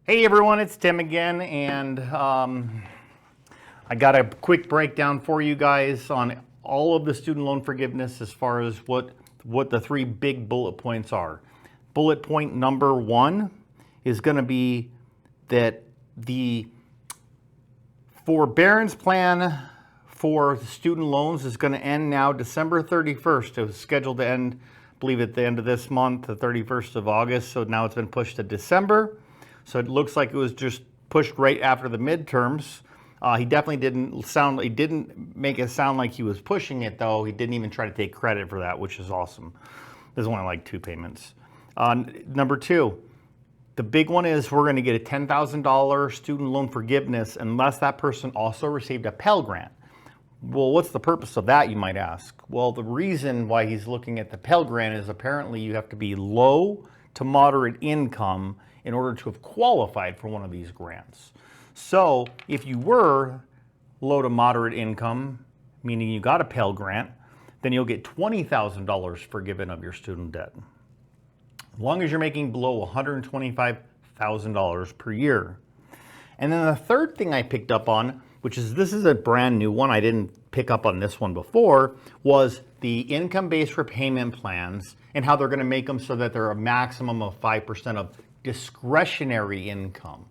Hey everyone, it's Tim again, and I got a quick breakdown for you guys on all of the student loan forgiveness as far as what the three big bullet points are. Bullet point number one is going to be that the forbearance plan for student loans is going to end now December 31st. It was scheduled to end, I believe, at the end of this month, the 31st of August, so now it's been pushed to December. So it looks like it was just pushed right after the midterms. He definitely didn't make it sound like he was pushing it though. He didn't even try to take credit for that, which is awesome. There's only like 2 payments. Number two, the big one is we're going to get a $10,000 student loan forgiveness unless that person also received a Pell Grant. Well, what's the purpose of that, you might ask? Well, the reason why he's looking at the Pell Grant is apparently you have to be low to moderate income in order to have qualified for one of these grants. So if you were low to moderate income, meaning you got a Pell Grant, then you'll get $20,000 forgiven of your student debt, as long as you're making below $125,000 per year. And then the third thing I picked up on, this is a brand new one, I didn't pick up on this one before, was the income-based repayment plans and how they're going to make them so that they're a maximum of 5% of discretionary income.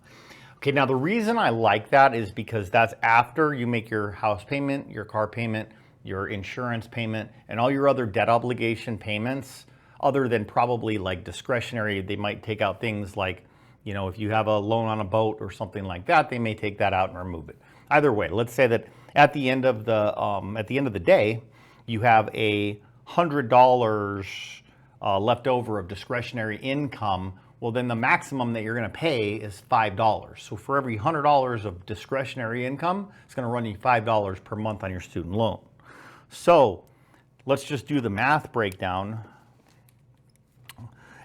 Okay, now the reason I like that is because that's after you make your house payment, your car payment, your insurance payment, and all your other debt obligation payments, other than probably like discretionary. They might take out things like, you know, if you have a loan on a boat or something like that, they may take that out and remove it. Either way, let's say that at the end of the day, you have $100 left over of discretionary income. Well, then the maximum that you're going to pay is $5. So for every $100 of discretionary income, it's going to run you $5 per month on your student loan. So let's just do the math breakdown.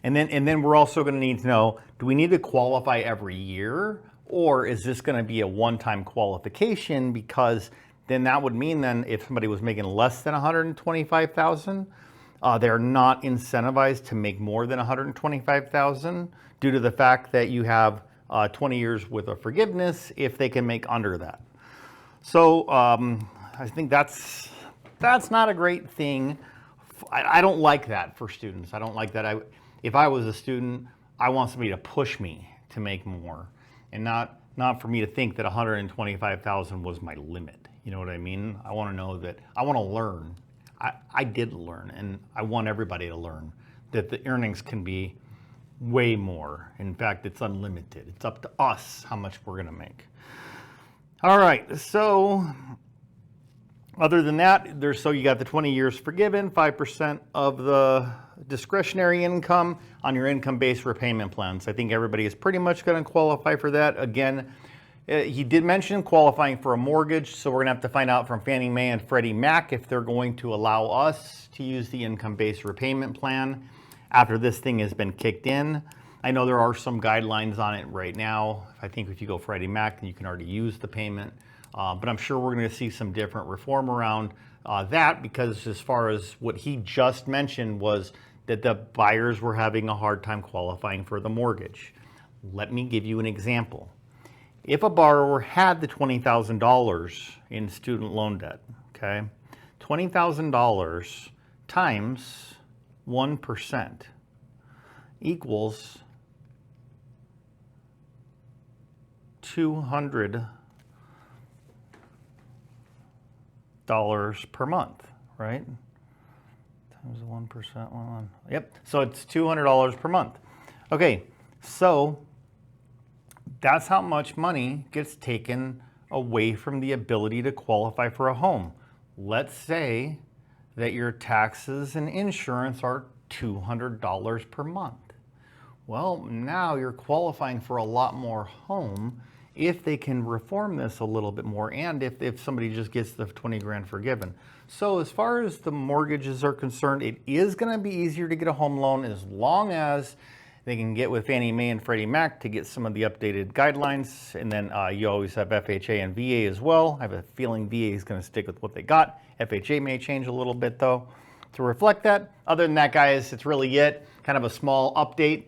And then we're also going to need to know, do we need to qualify every year? Or is this going to be a one-time qualification? Because then that would mean then if somebody was making less than $125,000, they're not incentivized to make more than $125,000 due to the fact that you have 20 years worth of forgiveness if they can make under that. So I think that's not a great thing. I don't like that for students. I don't like that. If I was a student, I want somebody to push me to make more, and not for me to think that $125,000 was my limit. You know what I mean? I want to know that I want to learn. I did learn, and I want everybody to learn that the earnings can be way more. In fact, it's unlimited. It's up to us how much we're going to make. All right, so other than that, so you got the 20 years forgiven, 5% of the discretionary income on your income-based repayment plans. I think everybody is pretty much going to qualify for that. Again, he did mention qualifying for a mortgage, so we're going to have to find out from Fannie Mae and Freddie Mac if they're going to allow us to use the income-based repayment plan after this thing has been kicked in. I know there are some guidelines on it right now. I think if you go Freddie Mac, then you can already use the payment. But I'm sure we're going to see some different reform around that, because as far as what he just mentioned was that the buyers were having a hard time qualifying for the mortgage. Let me give you an example. If a borrower had the $20,000 in student loan debt, okay, $20,000 times 1% equals $200 per month, right? Times 1%, yep, so it's $200 per month. Okay, so that's how much money gets taken away from the ability to qualify for a home. Let's say that your taxes and insurance are $200 per month. Well, now you're qualifying for a lot more home if they can reform this a little bit more, and if somebody just gets the 20 grand forgiven. So as far as the mortgages are concerned, it is going to be easier to get a home loan as long as they can get with Fannie Mae and Freddie Mac to get some of the updated guidelines. And then you always have FHA and VA as well. I have a feeling VA is going to stick with what they got. FHA may change a little bit though. to reflect that. Other than that, guys, it's really it. Kind of a small update.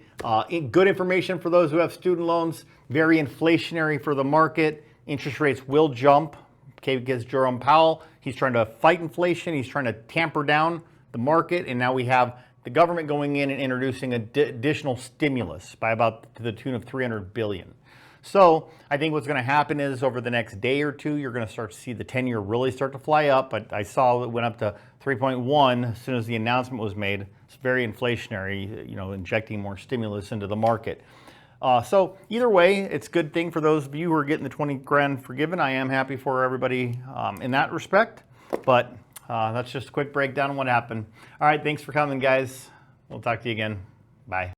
Good information for those who have student loans. Very inflationary for the market. Interest rates will jump. Okay, because Jerome Powell, he's trying to fight inflation. He's trying to tamper down the market. And now we have the government going in and introducing additional stimulus by about to the tune of $300 billion. So I think what's going to happen is over the next day or two, you're going to start to see the 10-year really start to fly up. But I saw it went up to 3.1 as soon as the announcement was made. It's very inflationary, you know, injecting more stimulus into the market. So either way, it's a good thing for those of you who are getting the 20 grand forgiven. I am happy for everybody in that respect. But that's just a quick breakdown of what happened. All right, thanks for coming, guys. We'll talk to you again. Bye.